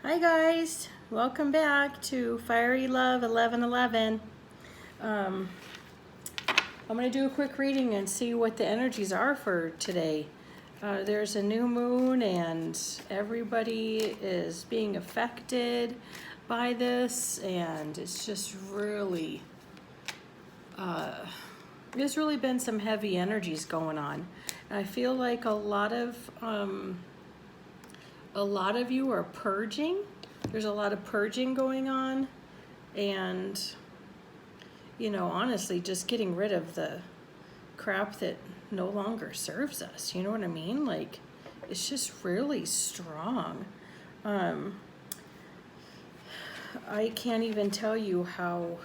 Hi guys, welcome back to Fiery Love 1111. I'm going to do a quick reading and see what the energies are for today. There's a new moon and everybody is being affected by this, and it's just really, there's really been some heavy energies going on. And I feel like a lot of you are purging. There's a lot of purging going on, and honestly, just getting rid of the crap that no longer serves us. You know what I mean? Like, it's just really strong. I can't even tell you how,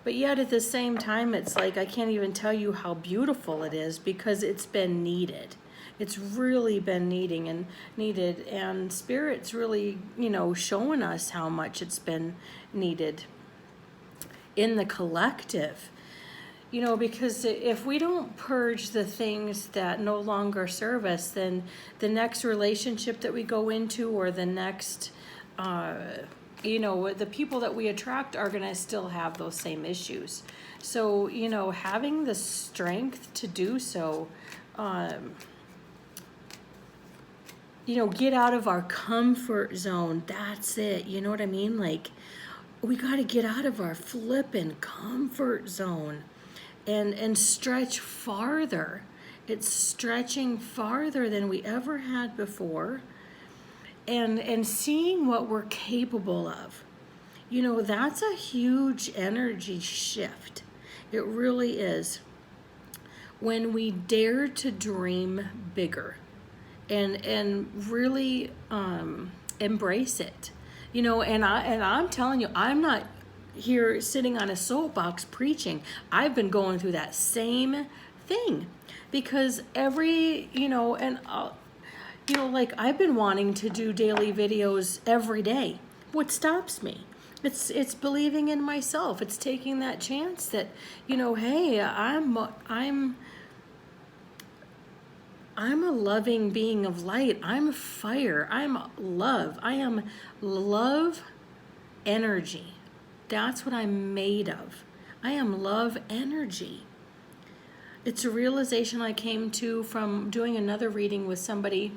but yet at the same time, it's like I can't even tell you how beautiful it is, because it's been needed. It's really been needed, and Spirit's really, showing us how much it's been needed in the collective. Because if we don't purge the things that no longer serve us, then the next relationship that we go into, or the next, the people that we attract are going to still have those same issues. So, having the strength to do so, get out of our comfort zone. That's it. You know what I mean? Like, we got to get out of our flippin' comfort zone and stretch farther. It's stretching farther than we ever had before, and seeing what we're capable of. That's a huge energy shift. It really is. When we dare to dream bigger and really embrace it. And I'm telling you, I'm not here sitting on a soapbox preaching. I've been going through that same thing, because like, I've been wanting to do daily videos every day. What stops me? It's believing in myself. It's taking that chance that, hey, I'm a loving being of light. I'm fire. I'm love. I am love energy. That's what I'm made of. I am love energy. It's a realization I came to from doing another reading with somebody,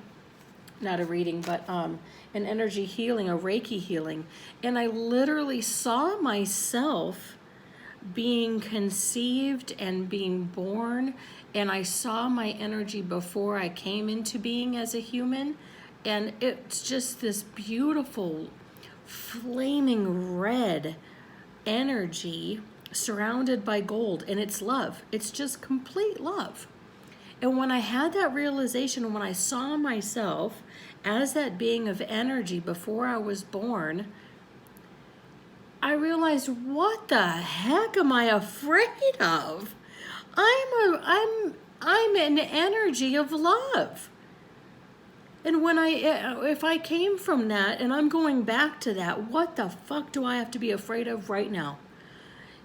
not a reading, but an energy healing, a Reiki healing. And I literally saw myself being conceived and being born, and I saw my energy before I came into being as a human, and it's just this beautiful flaming red energy surrounded by gold, and it's love. It's just complete love. And when I had that realization, when I saw myself as that being of energy before I was born, I realized, what the heck am I afraid of? I'm an energy of love. And if I came from that and I'm going back to that, what the fuck do I have to be afraid of right now?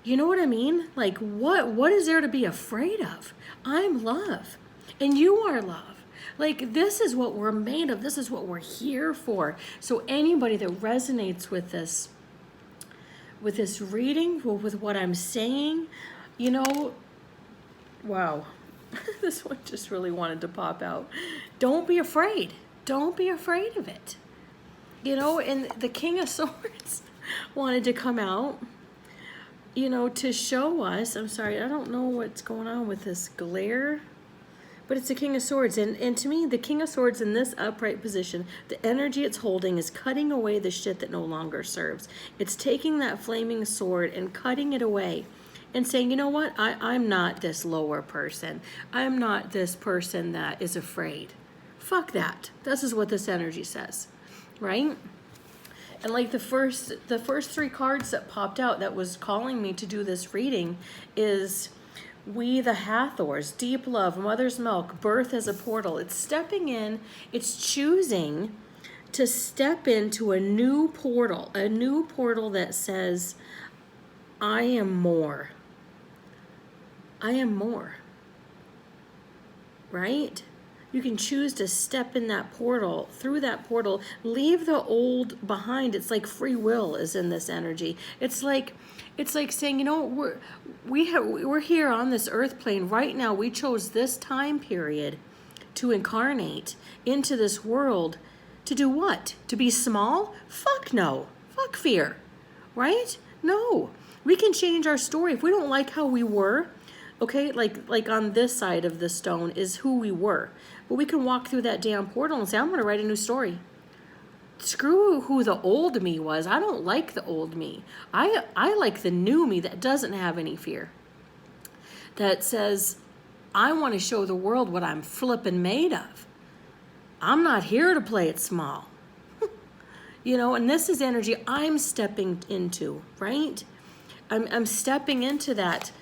You know what I mean? Like, what is there to be afraid of? I'm love, and you are love. Like, this is what we're made of. This is what we're here for. So anybody that resonates with this reading, with what I'm saying, wow, this one just really wanted to pop out. Don't be afraid. Don't be afraid of it. And the King of Swords wanted to come out, to show us. I'm sorry, I don't know what's going on with this glare, but it's the King of Swords. And to me, the King of Swords in this upright position, the energy it's holding is cutting away the shit that no longer serves. It's taking that flaming sword and cutting it away and saying, you know what? I'm not this lower person. I'm not this person that is afraid. Fuck that. This is what this energy says, right? And like the first three cards that popped out that was calling me to do this reading is We the Hathors, Deep Love, Mother's Milk, Birth as a Portal. It's stepping in, it's choosing to step into a new portal that says, I am more. I am more. Right? You can choose to step in that portal, through that portal, leave the old behind. It's like free will is in this energy. It's like saying, you know, we're here on this earth plane right now. We chose this time period to incarnate into this world to do what? To be small? Fuck no. Fuck fear. Right? No. We can change our story if we don't like how we were. Okay, like on this side of the stone is who we were. But we can walk through that damn portal and say, I'm going to write a new story. Screw who the old me was. I don't like the old me. I like the new me that doesn't have any fear. That says, I want to show the world what I'm flipping made of. I'm not here to play it small. You know, and this is energy I'm stepping into, right? I'm stepping into that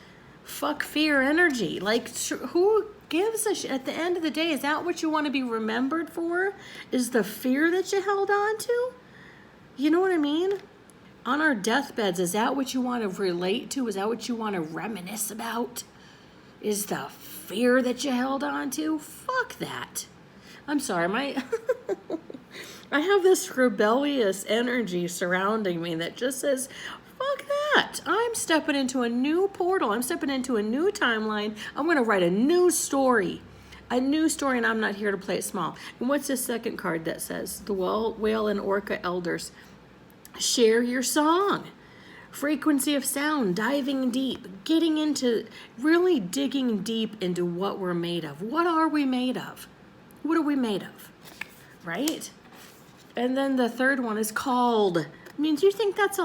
fuck fear energy. Like, who gives a shit? At the end of the day, is that what you want to be remembered for? Is the fear that you held on to? You know what I mean? On our deathbeds, is that what you want to relate to? Is that what you want to reminisce about? Is the fear that you held on to? Fuck that. I'm sorry, I have this rebellious energy surrounding me that just says, fuck that. I'm stepping into a new portal. I'm stepping into a new timeline. I'm going to write a new story. And I'm not here to play it small. And what's the second card that says? The whale and orca elders. Share your song. Frequency of sound, diving deep, getting into, really digging deep into what we're made of. What are we made of? What are we made of? Right? And then the third one is called. I mean, do you think that's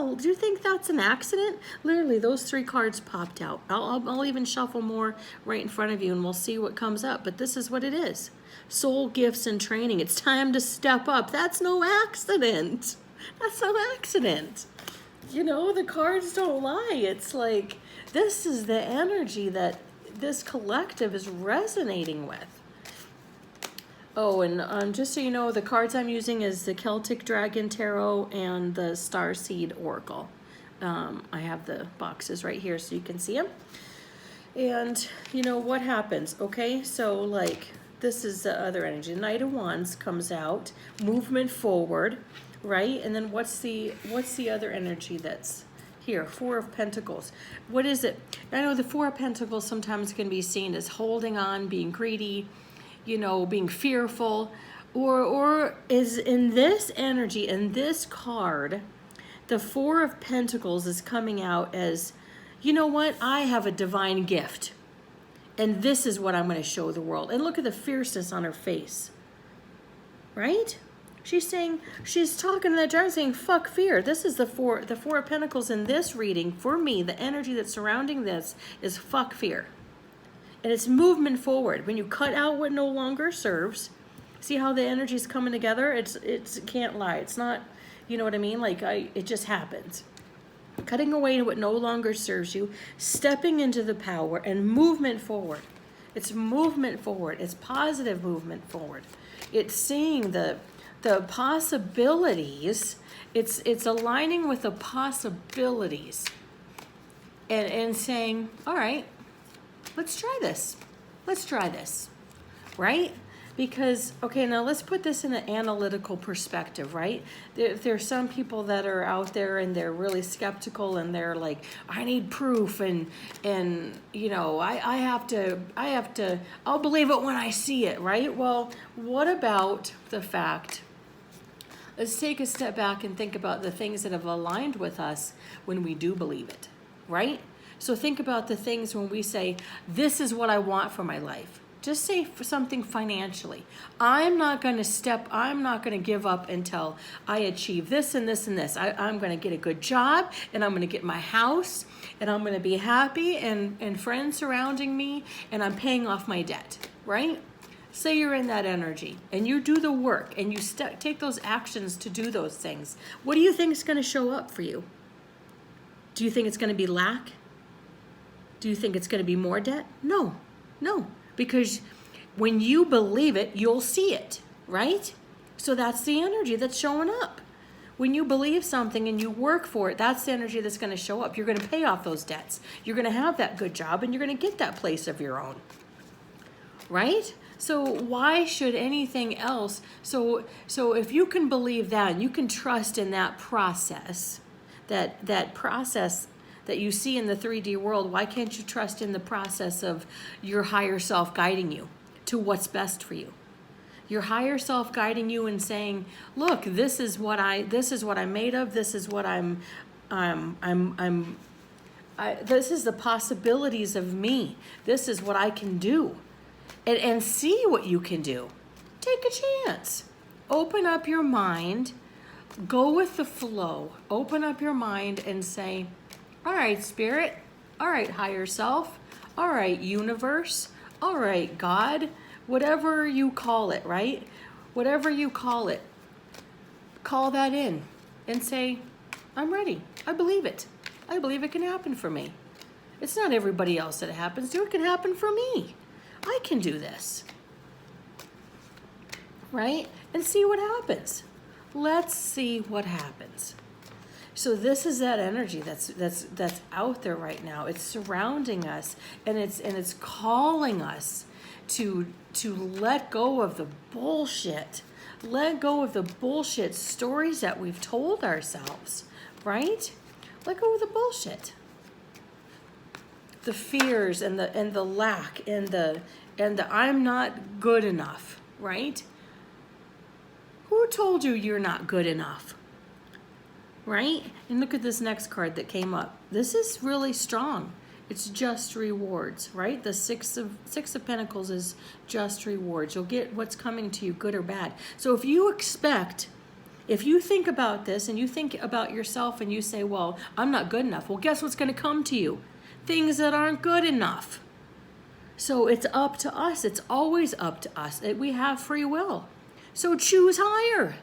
an accident? Literally, those three cards popped out. I'll even shuffle more right in front of you, and we'll see what comes up. But this is what it is: soul gifts and training. It's time to step up. That's no accident. That's no accident. You know, the cards don't lie. It's like this is the energy that this collective is resonating with. Oh, and just so you know, the cards I'm using is the Celtic Dragon Tarot and the Starseed Oracle. I have the boxes right here so you can see them. And, you know, what happens? Okay, so, like, this is the other energy. The Knight of Wands comes out, movement forward, right? And then what's the other energy that's here? Four of Pentacles. What is it? I know the Four of Pentacles sometimes can be seen as holding on, being greedy, you know, being fearful, or is in this energy, in this card, the Four of Pentacles is coming out as, you know what, I have a divine gift, and this is what I'm going to show the world. And look at the fierceness on her face, right? She's talking to that dragon, saying, fuck fear. This is the Four of Pentacles in this reading. For me, the energy that's surrounding this is fuck fear. And it's movement forward. When you cut out what no longer serves, see how the energy's coming together? It can't lie. It's not, you know what I mean? Like, it just happens. Cutting away what no longer serves you, stepping into the power, and movement forward. It's movement forward. It's positive movement forward. It's seeing the possibilities. It's aligning with the possibilities. And saying, all right, let's try this. Let's try this, right? Because, okay, now let's put this in an analytical perspective, right? There's some people that are out there and they're really skeptical and they're like, I need proof and you know, I have to, I'll believe it when I see it, right? Well, what about the fact, let's take a step back and think about the things that have aligned with us when we do believe it, right? So think about the things when we say, this is what I want for my life. Just say for something financially. I'm not going to give up until I achieve this and this and this. I'm going to get a good job, and I'm going to get my house, and I'm going to be happy and friends surrounding me, and I'm paying off my debt, right? Say you're in that energy, and you do the work, and you take those actions to do those things. What do you think is going to show up for you? Do you think it's going to be lack? Do you think it's going to be more debt? No, because when you believe it, you'll see it, right? So that's the energy that's showing up. When you believe something and you work for it, that's the energy that's going to show up. You're going to pay off those debts. You're going to have that good job, and you're going to get that place of your own, right? So why should anything else? So if you can believe that, and you can trust in that process, that process that you see in the 3D world, why can't you trust in the process of your higher self guiding you to what's best for you? Your higher self guiding you and saying, "Look, this is what I'm made of. This is what this is the possibilities of me. This is what I can do." And see what you can do. Take a chance. Open up your mind. Go with the flow. Open up your mind and say, all right, spirit. All right, higher self. All right, universe. All right, God. Whatever you call it, right? Whatever you call it. Call that in and say, I'm ready. I believe it. I believe it can happen for me. It's not everybody else that it happens to. It can happen for me. I can do this, right? And see what happens. Let's see what happens. So this is that energy that's out there right now. It's surrounding us, and it's calling us to let go of the bullshit. Let go of the bullshit stories that we've told ourselves, right? Let go of the bullshit. The fears and the lack and the I'm not good enough, right? Who told you you're not good enough? Right? And look at this next card that came up. This is really strong. It's just rewards, right? The Six of Pentacles is just rewards. You'll get what's coming to you, good or bad. So if you think about this and you think about yourself and you say, well, I'm not good enough. Well, guess what's going to come to you? Things that aren't good enough. So it's up to us. It's always up to us. We have free will. So choose higher.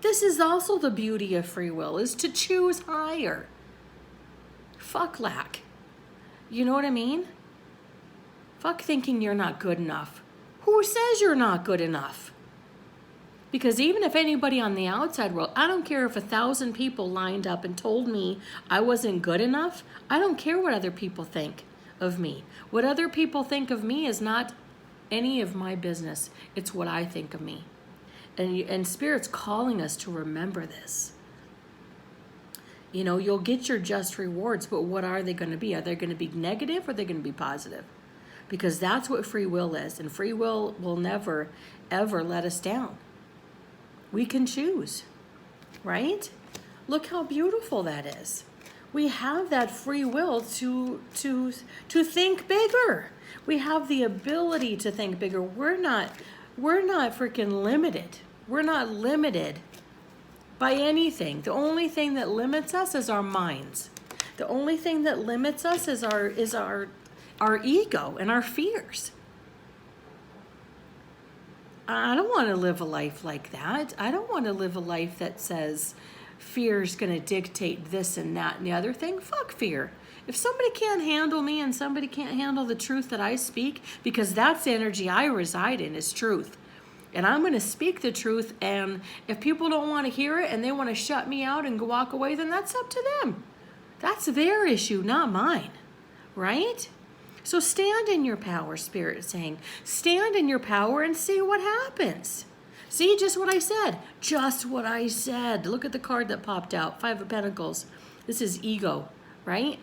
This is also the beauty of free will, is to choose higher. Fuck lack. You know what I mean? Fuck thinking you're not good enough. Who says you're not good enough? Because even if anybody on the outside world, I don't care if 1,000 people lined up and told me I wasn't good enough. I don't care what other people think of me. What other people think of me is not any of my business. It's what I think of me. And Spirit's calling us to remember this. You know, you'll get your just rewards, but what are they going to be? Are they going to be negative or are they going to be positive? Because that's what free will is. And free will never, ever let us down. We can choose, right? Look how beautiful that is. We have that free will to think bigger. We have the ability to think bigger. We're not freaking limited. We're not limited by anything. The only thing that limits us is our minds. The only thing that limits us is our ego and our fears. I don't want to live a life like that. I don't want to live a life that says fear's going to dictate this and that and the other thing. Fuck fear. If somebody can't handle me and somebody can't handle the truth that I speak, because that's the energy I reside in, is truth. And I'm going to speak the truth, and if people don't want to hear it and they want to shut me out and walk away, then that's up to them. That's their issue, not mine. Right? So stand in your power, Spirit is saying. Stand in your power and see what happens. See, just what I said. Just what I said. Look at the card that popped out. 5 of Pentacles. This is ego, right?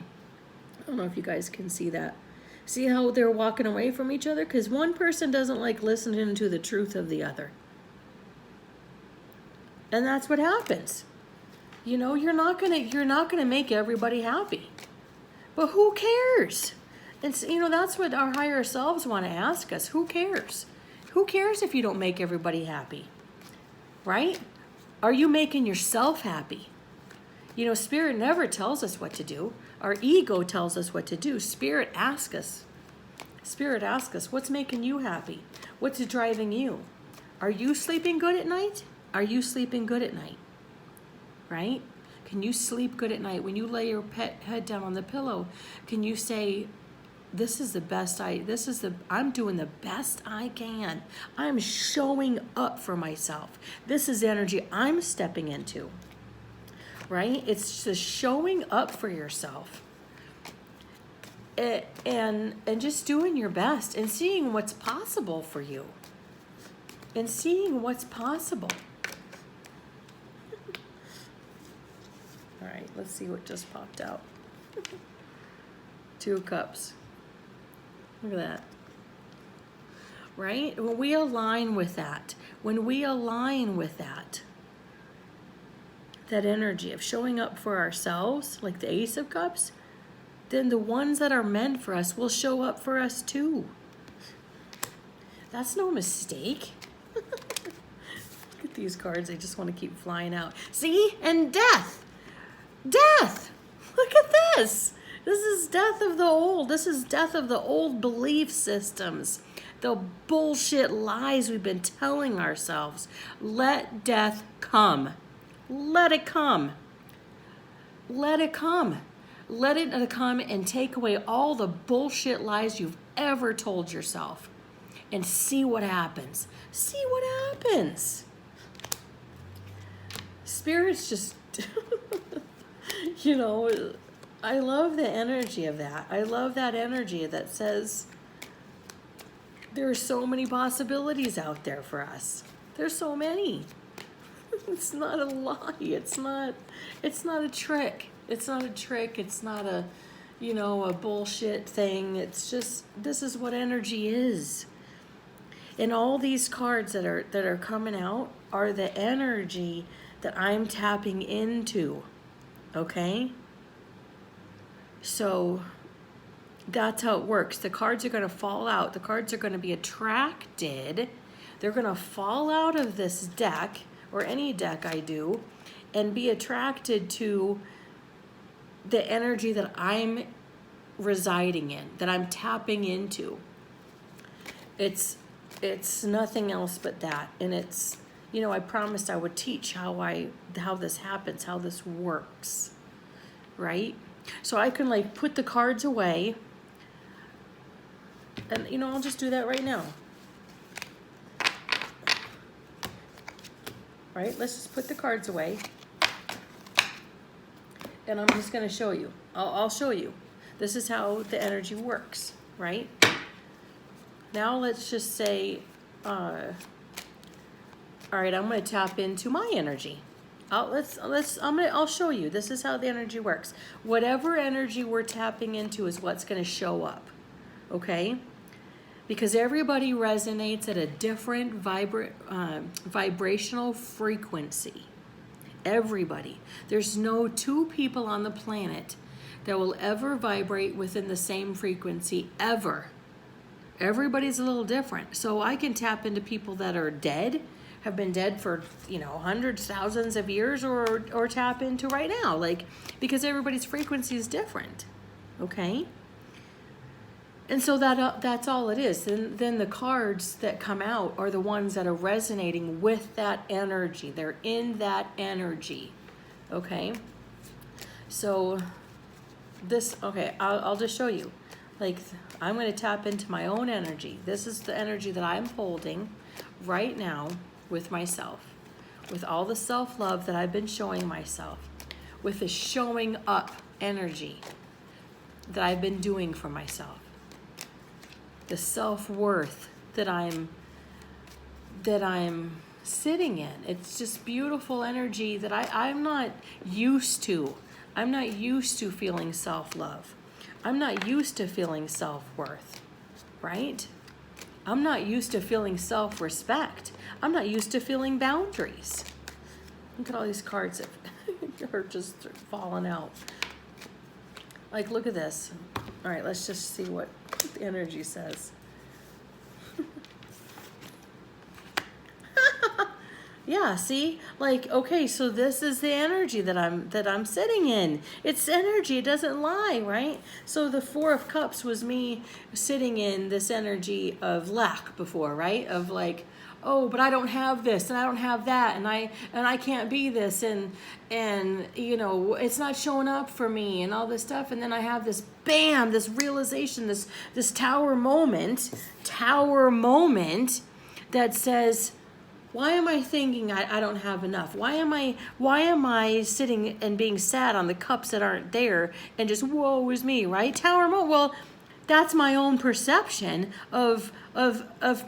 I don't know if you guys can see that. See how they're walking away from each other? Because one person doesn't like listening to the truth of the other. And that's what happens. You know, you're not gonna make everybody happy. But who cares? And you know, that's what our higher selves want to ask us. Who cares? Who cares if you don't make everybody happy? Right? Are you making yourself happy? You know, Spirit never tells us what to do. Our ego tells us what to do. Spirit asks us. Spirit asks us, what's making you happy? What's driving you? Are you sleeping good at night? Are you sleeping good at night? Right? Can you sleep good at night? When you lay your head down on the pillow, can you say, I'm doing the best I can. I'm showing up for myself. This is energy I'm stepping into. Right? It's just showing up for yourself. And just doing your best and seeing what's possible for you. and seeing what's possible. All right, let's see what just popped out. 2 of Cups. Look at that. Right? When we align with that, that energy of showing up for ourselves, like the Ace of Cups, then the ones that are meant for us will show up for us too. That's no mistake. Look at these cards. They just want to keep flying out. See? And death. Death. Look at this. This is death of the old. This is death of the old belief systems. The bullshit lies we've been telling ourselves. Let death come. Let it come. Let it come. Let it come and take away all the bullshit lies you've ever told yourself. And see what happens. See what happens. Spirit's just, you know, I love the energy of that. I love that energy that says there are so many possibilities out there for us. There's so many. It's not a lie. It's not a trick. It's not a trick. It's not a, you know, a bullshit thing. It's just, this is what energy is. And all these cards that are coming out are the energy that I'm tapping into. Okay? So that's how it works. The cards are going to fall out. The cards are going to be attracted. They're going to fall out of this deck, or any deck I do, and be attracted to the energy that I'm residing in, that I'm tapping into. It's nothing else but that. And it's, you know, I promised I would teach how this happens, how this works, right? So I can like put the cards away, and you know, I'll just do that right now. Right, let's just put the cards away, and I'm just going to show you. I'll show you. This is how the energy works, right? Now let's just say, all right, I'm going to tap into my energy. I'll show you. This is how the energy works. Whatever energy we're tapping into is what's going to show up, okay? Because everybody resonates at a different vibrational frequency. Everybody. There's no 2 people on the planet that will ever vibrate within the same frequency, ever. Everybody's a little different. So I can tap into people that are dead, have been dead for, you know, hundreds, thousands of years, or tap into right now, like, because everybody's frequency is different, okay? And so that's all it is. Then the cards that come out are the ones that are resonating with that energy. They're in that energy, okay? So this, okay, I'll just show you. Like, I'm going to tap into my own energy. This is the energy that I'm holding right now with myself, with all the self-love that I've been showing myself, with the showing up energy that I've been doing for myself, the self-worth that I'm sitting in. It's just beautiful energy that I'm not used to. I'm not used to feeling self-love. I'm not used to feeling self-worth, right? I'm not used to feeling self-respect. I'm not used to feeling boundaries. Look at all these cards that are just falling out. Like, look at this. All right, let's just see what the energy says. Yeah, see? Like, okay, so this is the energy that I'm sitting in. It's energy, it doesn't lie, right? So the 4 of Cups was me sitting in this energy of lack before, right? Of like, oh, but I don't have this and I don't have that, and I can't be this, and you know, it's not showing up for me and all this stuff. And then I have this bam, this realization, this tower moment that says, why am I thinking I don't have enough? Why am I sitting and being sad on the cups that aren't there and just, woe is me, right? Tower moment. Well, that's my own perception of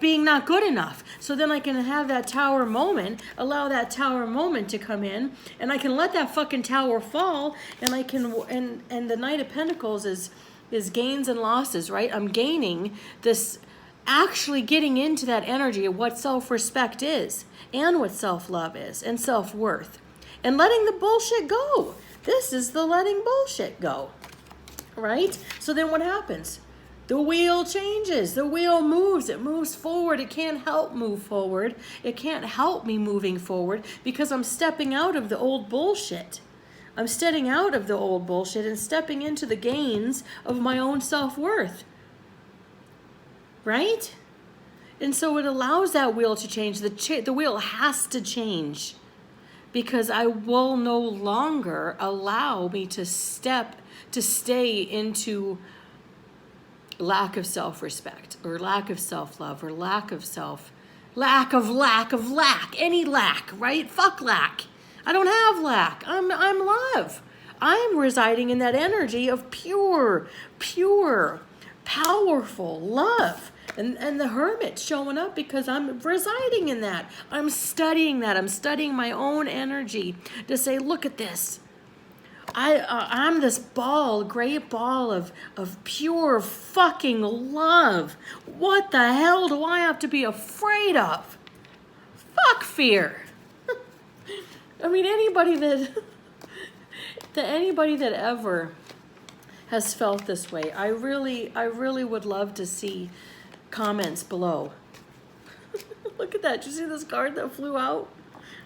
being not good enough. So then I can have that tower moment, allow that tower moment to come in, and I can let that fucking tower fall, and I can, and the Knight of Pentacles is gains and losses, right? I'm gaining this, actually getting into that energy of what self-respect is, and what self-love is, and self-worth, and letting the bullshit go. This is the letting bullshit go, right? So then what happens? The wheel changes. The wheel moves. It moves forward. It can't help move forward. It can't help me moving forward because I'm stepping out of the old bullshit. I'm stepping out of the old bullshit and stepping into the gains of my own self-worth, right? And so it allows that wheel to change. The wheel has to change because I will no longer allow me to stay into lack of self-respect or lack of self-love or lack of any lack, right? Fuck lack. I don't have lack. I'm love. I'm residing in that energy of pure, powerful love. And the Hermit showing up because I'm residing in that. I'm studying that. I'm studying my own energy to say, look at this. I'm this great ball of pure fucking love. What the hell do I have to be afraid of? Fuck fear. I mean, anybody that ever has felt this way, I really would love to see comments below. Look at that. Did you see this card that flew out?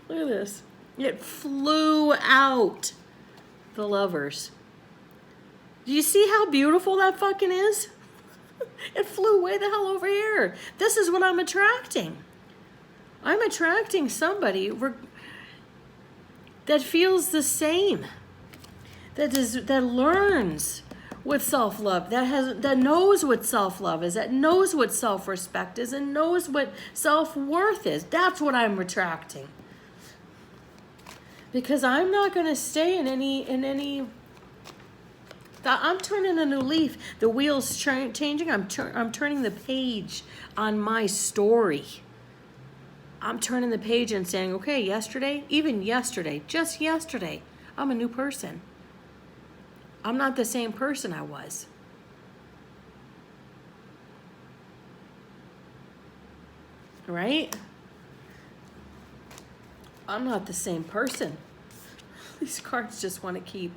Look at this. It flew out. The Lovers. Do you see how beautiful that fucking is? It flew way the hell over here. This is what I'm attracting. I'm attracting somebody that feels the same. That learns what self-love, that knows what self-love is, that knows what self-respect is, and knows what self-worth is. That's what I'm attracting. Because I'm not going to stay in any. I'm turning a new leaf. The wheel's changing. I'm turning the page on my story. I'm turning the page and saying, okay, just yesterday, I'm a new person. I'm not the same person I was. Right? I'm not the same person. These cards just want to keep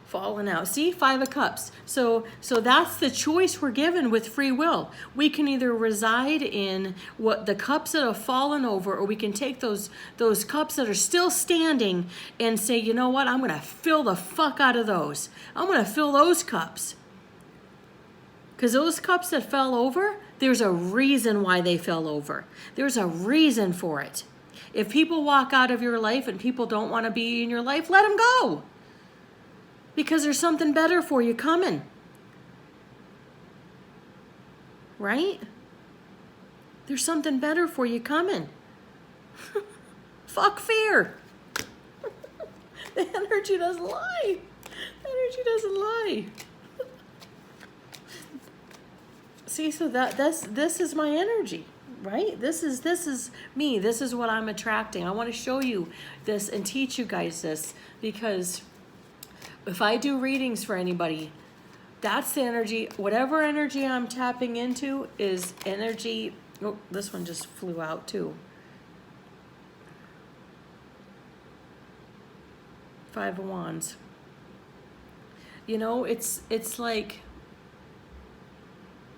falling out. See, 5 of Cups. So that's the choice we're given with free will. We can either reside in what the cups that have fallen over, or we can take those cups that are still standing and say, you know what, I'm going to fill the fuck out of those. I'm going to fill those cups. Because those cups that fell over, there's a reason why they fell over. There's a reason for it. If people walk out of your life and people don't want to be in your life, let them go. Because there's something better for you coming. Right? There's something better for you coming. Fuck fear. The energy doesn't lie. The energy doesn't lie. See, so this is my energy. Right? This is me. This is what I'm attracting. I want to show you this and teach you guys this, because if I do readings for anybody, that's the energy. Whatever energy I'm tapping into is energy. Oh, this one just flew out too. 5 of Wands. You know, it's like,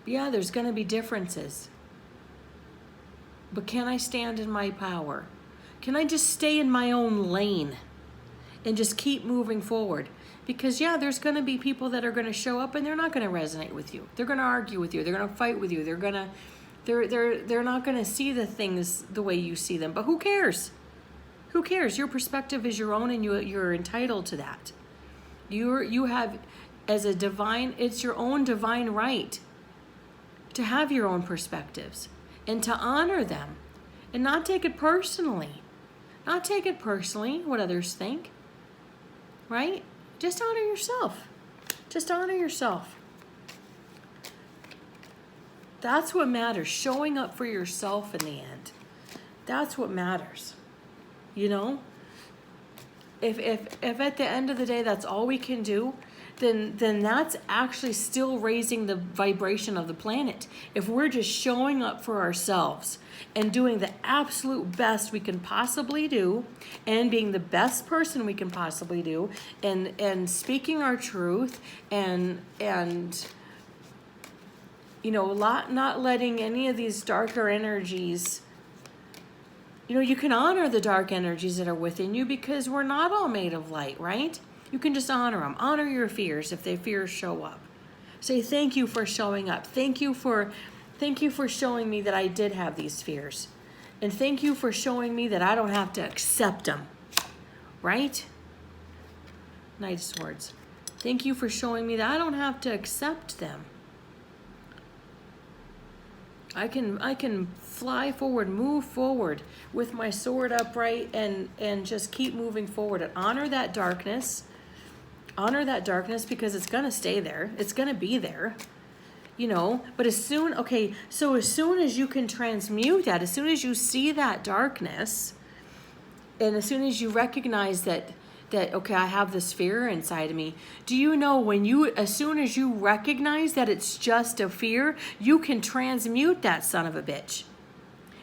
yeah, there's going to be differences. But can I stand in my power? Can I just stay in my own lane and just keep moving forward? Because yeah, there's going to be people that are going to show up and they're not going to resonate with you. They're going to argue with you. They're going to fight with you. They're not going to see the things the way you see them. But who cares? Who cares? Your perspective is your own, and you're entitled to that. You have, as a divine, it's your own divine right to have your own perspectives. And to honor them and not take it personally. Not take it personally what others think. Right? Just honor yourself. Just honor yourself. That's what matters. Showing up for yourself in the end. That's what matters. You know? If at the end of the day that's all we can do, then that's actually still raising the vibration of the planet. If we're just showing up for ourselves and doing the absolute best we can possibly do, and being the best person we can possibly do, and speaking our truth, and you know, not letting any of these darker energies, you know, you can honor the dark energies that are within you, because we're not all made of light, right? You can just honor them. Honor your fears if their fears show up. Say thank you for showing up. Thank you for showing me that I did have these fears. And thank you for showing me that I don't have to accept them. Right? Knight of Swords. Thank you for showing me that I don't have to accept them. I can fly forward, move forward with my sword upright, and just keep moving forward and honor that darkness. Honor that darkness, because it's going to stay there. It's going to be there. You know, but as soon as you can transmute that, as soon as you see that darkness, and as soon as you recognize that okay, I have this fear inside of me. Do you know, as soon as you recognize that it's just a fear, you can transmute that son of a bitch.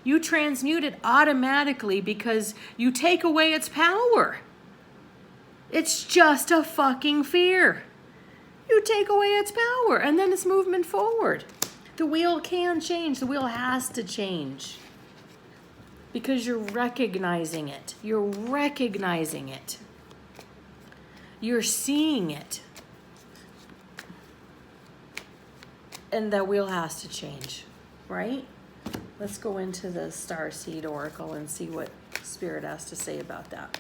You transmute it automatically, because you take away its power. It's just a fucking fear. You take away its power, and then it's movement forward. The wheel can change. The wheel has to change. Because you're recognizing it. You're recognizing it. You're seeing it. And that wheel has to change, right? Let's go into the Starseed Oracle and see what Spirit has to say about that.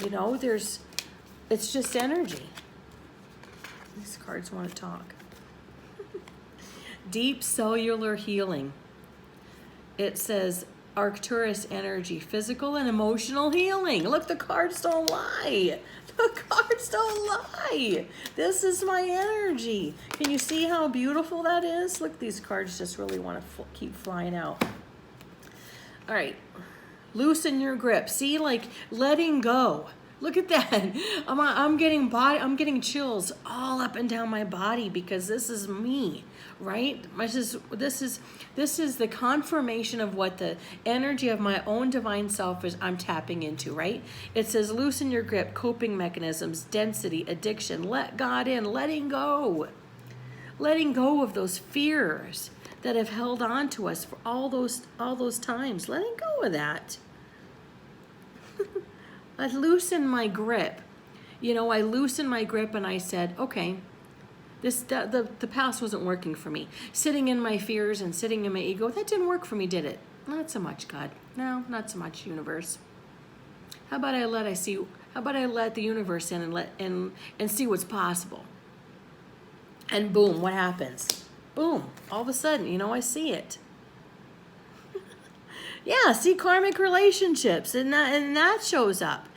You know, it's just energy. These cards want to talk. Deep cellular healing. It says Arcturus energy, physical and emotional healing. Look, the cards don't lie. The cards don't lie. This is my energy. Can you see how beautiful that is? Look, these cards just really want to keep flying out. All right. Loosen your grip. See, like letting go. Look at that. I'm getting chills all up and down my body, because this is me, right? This is the confirmation of what the energy of my own divine self is. I'm tapping into, right? It says loosen your grip, coping mechanisms, density, addiction, let God in, letting go of those fears that have held on to us for all those times. Letting go of that. I loosened my grip. You know, I loosened my grip, and I said, okay, the past wasn't working for me. Sitting in my fears and sitting in my ego, that didn't work for me, did it? Not so much, God. No, not so much, universe. How about I let the universe in and see what's possible? And boom, what happens? Boom, all of a sudden, you know, I see it. Yeah, see, karmic relationships, and that shows up.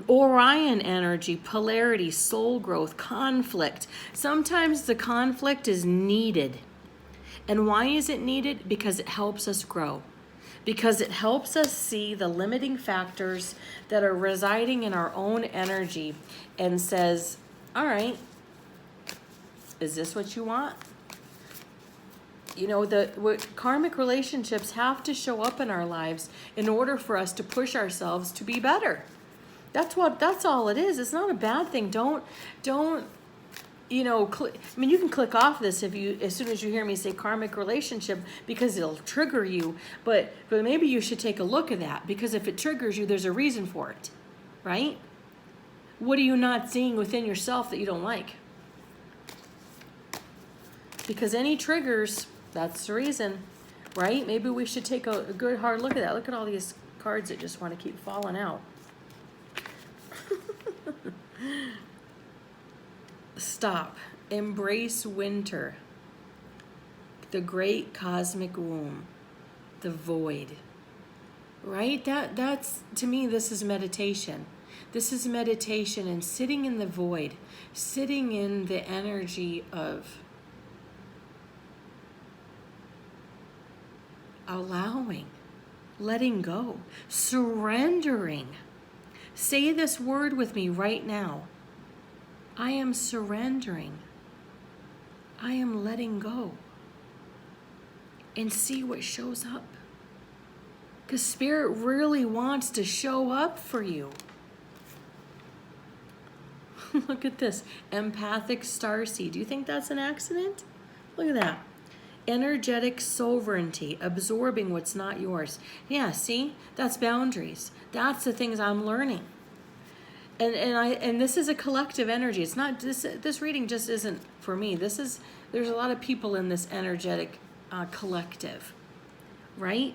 Orion energy, polarity, soul growth, conflict. Sometimes the conflict is needed. And why is it needed? Because it helps us grow. Because it helps us see the limiting factors that are residing in our own energy, and says, all right, is this what you want? You know, karmic relationships have to show up in our lives in order for us to push ourselves to be better. That's all it is. It's not a bad thing. Don't, you know, you can click off this as soon as you hear me say karmic relationship, because it'll trigger you. But maybe you should take a look at that, because if it triggers you, there's a reason for it, right? What are you not seeing within yourself that you don't like? Because any triggers, that's the reason, right? Maybe we should take a good hard look at that. Look at all these cards that just want to keep falling out. Stop. Embrace winter. The great cosmic womb. The void. Right? That's, to me, this is meditation. This is meditation and sitting in the void. Sitting in the energy of allowing, letting go, surrendering. Say this word with me right now. I am surrendering. I am letting go. And see what shows up. Because Spirit really wants to show up for you. Look at this. Empathic starseed. Do you think that's an accident? Look at that. Energetic sovereignty. Absorbing what's not yours. Yeah, see? That's boundaries. That's the things I'm learning. And this is a collective energy. It's not this reading just isn't for me. There's a lot of people in this energetic collective, right?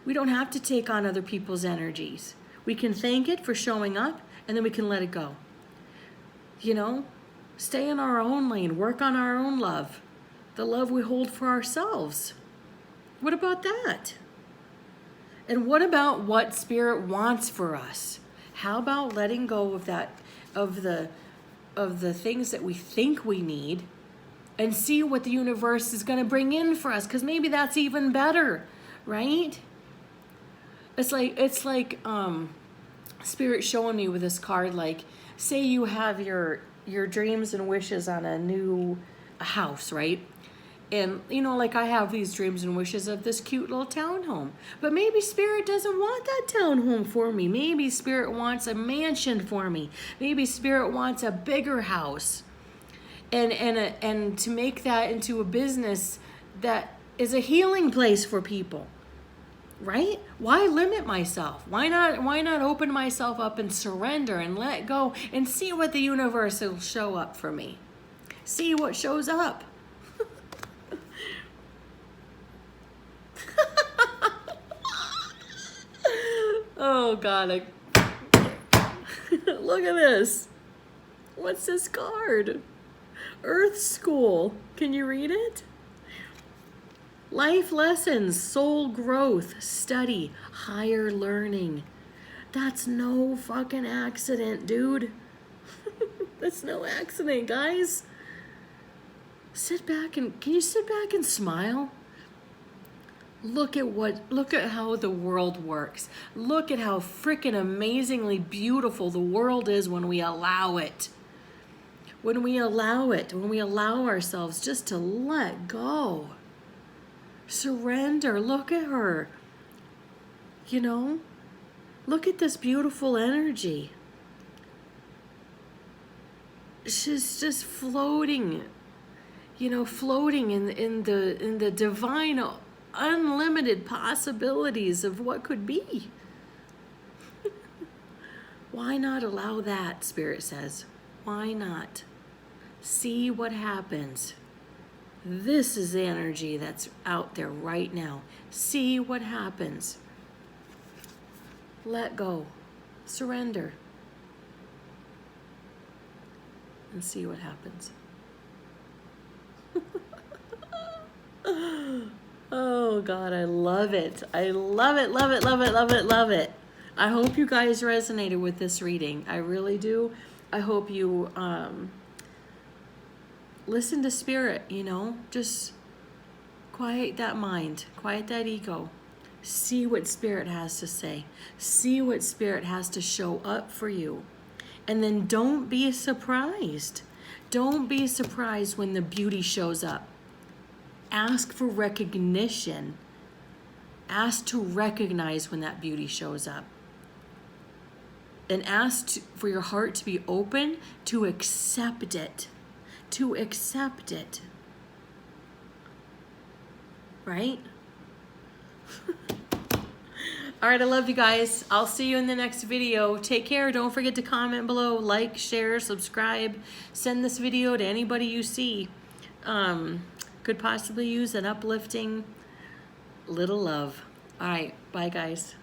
We don't have to take on other people's energies. We can thank it for showing up, and then we can let it go. You know, stay in our own lane, work on our own love, the love we hold for ourselves. What about that? And what about what Spirit wants for us? How about letting go of that, of the things that we think we need, and see what the universe is going to bring in for us? Because maybe that's even better, right? It's like Spirit showing me with this card, like, say you have your dreams and wishes on a new house, right? And, you know, like I have these dreams and wishes of this cute little townhome. But maybe Spirit doesn't want that townhome for me. Maybe Spirit wants a mansion for me. Maybe Spirit wants a bigger house. And to make that into a business that is a healing place for people. Right? Why limit myself? Why not open myself up and surrender and let go and see what the universe will show up for me? See what shows up. Oh God, look at this. What's this card? Earth School. Can you read it? Life lessons, soul growth, study, higher learning. That's no fucking accident, dude. That's no accident, guys. Can you sit back and smile? Look at how the world works. Look at how freaking amazingly beautiful the world is when we allow it. When we allow ourselves just to let go. Surrender. Look at her. You know, look at this beautiful energy. She's just floating, you know, floating in the divine, unlimited possibilities of what could be. Why not allow that, Spirit says? Why not? See what happens. This is the energy that's out there right now. See what happens. Let go. Surrender. And see what happens. Oh God, I love it. I love it, love it, love it, love it, love it. I hope you guys resonated with this reading. I really do. I hope you listen to Spirit, you know, just quiet that mind, quiet that ego. See what Spirit has to say. See what Spirit has to show up for you. And then don't be surprised. Don't be surprised when the beauty shows up. Ask for recognition. Ask to recognize when that beauty shows up. And ask for your heart to be open to accept it. To accept it. Right? All right, I love you guys. I'll see you in the next video. Take care. Don't forget to comment below, like, share, subscribe. Send this video to anybody you see. Could possibly use an uplifting little love. All right, bye guys.